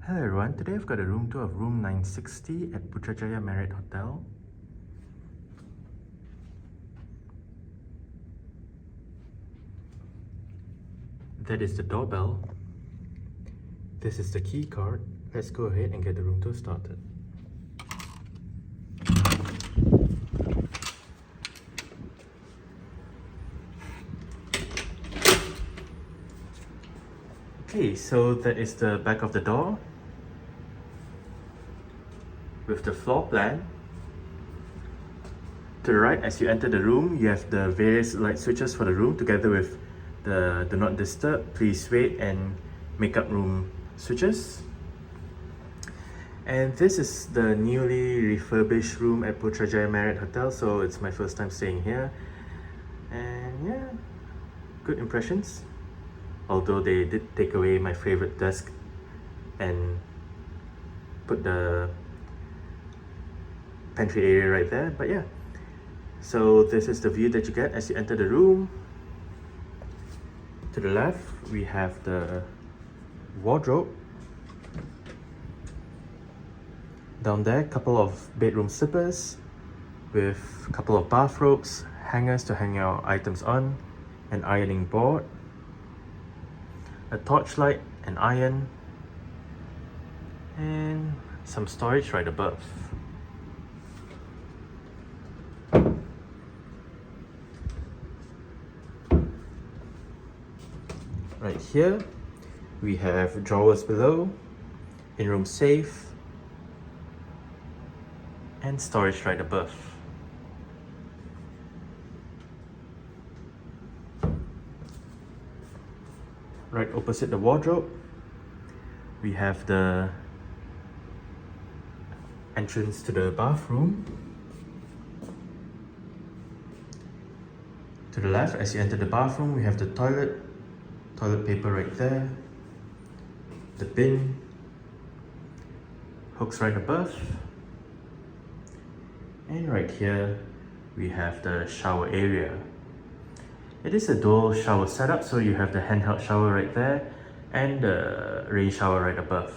Hello everyone, today I've got a room tour of room 960 at Putrajaya Marriott Hotel. That is the doorbell. This is the key card. Let's go ahead and get the room tour started. Okay, so that is the back of the door with the floor plan. To the right, as you enter the room, you have the various light switches for the room together with the do not disturb, please wait and makeup room switches. And this is the newly refurbished room at Putrajaya Marriott Hotel, so it's my first time staying here. And yeah, good impressions. Although they did take away my favorite desk and put the pantry area right there, but yeah. So this is the view that you get as you enter the room. To the left, we have the wardrobe. Down there, a couple of bedroom slippers with a couple of bathrobes, hangers to hang your items on, an ironing board, a torchlight, an iron, and some storage right above. Right here, we have drawers below, in-room safe, and storage right above. Right opposite the wardrobe, we have the entrance to the bathroom. To the left, as you enter the bathroom, we have the toilet paper right there, the bin, hooks right above, and right here we have the shower area. It is a dual shower setup, so you have the handheld shower right there and the rain shower right above.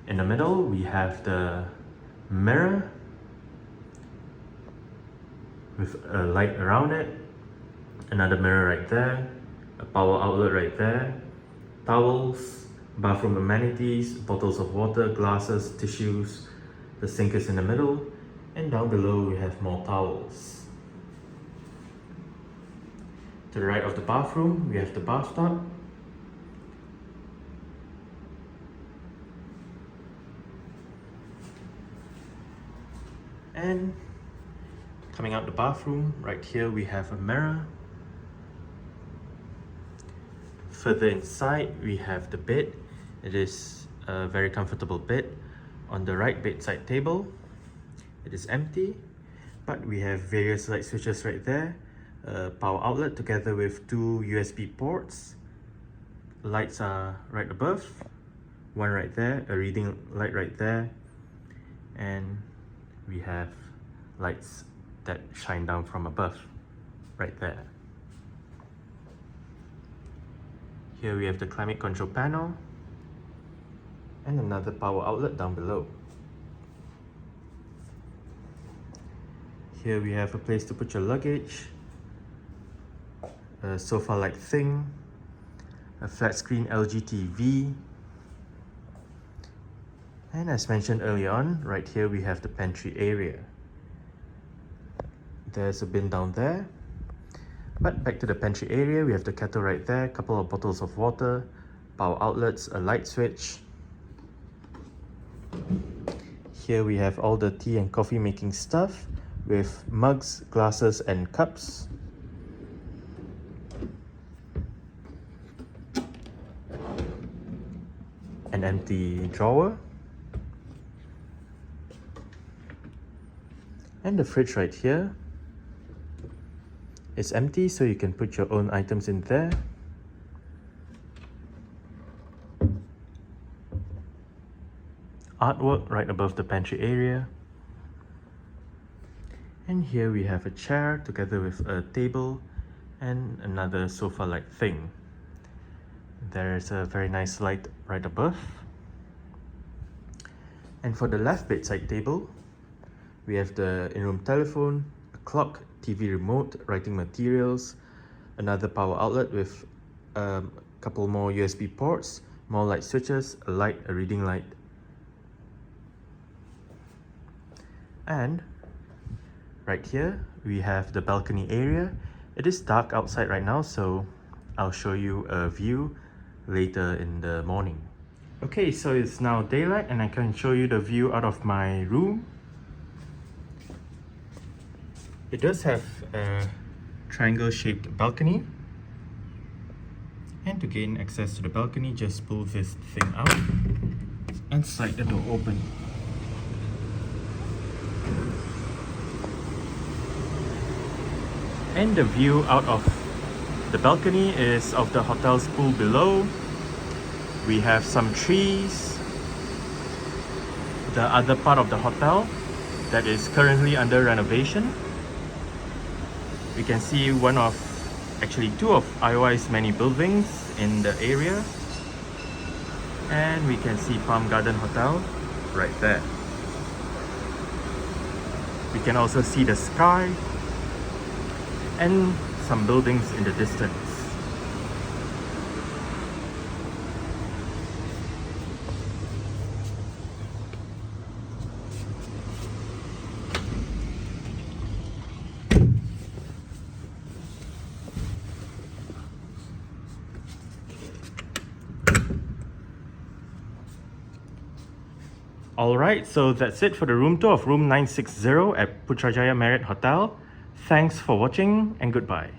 In the middle, we have the mirror with a light around it, another mirror right there, a power outlet right there, towels, bathroom amenities, bottles of water, glasses, tissues. The sink is in the middle, and down below we have more towels. To the right of the bathroom, we have the bathtub. And coming out the bathroom, right here we have a mirror. Further inside, we have the bed. It is a very comfortable bed. On the right bedside table, it is empty, but we have various light switches right there. A power outlet together with two USB ports. Lights are right above, one right there, a reading light right there, and we have lights that shine down from above right there. Here we have the climate control panel and another power outlet down below. Here we have a place to put your luggage, a sofa-like thing, a flat screen LG TV, and as mentioned earlier on, right here we have the pantry area. There's a bin down there. But back to the pantry area, we have the kettle right there, a couple of bottles of water, power outlets, a light switch. Here we have all the tea and coffee making stuff with mugs, glasses and cups. An empty drawer. And the fridge right here. It's empty, so you can put your own items in there. Artwork right above the pantry area. And here we have a chair together with a table and another sofa-like thing. There's a very nice light right above. And for the left bedside table, we have the in-room telephone, a clock, TV remote, writing materials, another power outlet with a couple more USB ports, more light switches, a light, a reading light. And right here, we have the balcony area. It is dark outside right now, so I'll show you a view later in the morning. Okay, so it's now daylight and I can show you the view out of my room. It does have a triangle-shaped balcony. And to gain access to the balcony, just pull this thing out and slide the door open. And the view out of the balcony is of the hotel's pool below. We have some trees. The other part of the hotel that is currently under renovation. We can see actually two of IOI's many buildings in the area. And we can see Palm Garden Hotel right there. We can also see the sky and some buildings in the distance. Alright, so that's it for the room tour of room 960 at Putrajaya Marriott Hotel. Thanks for watching and goodbye.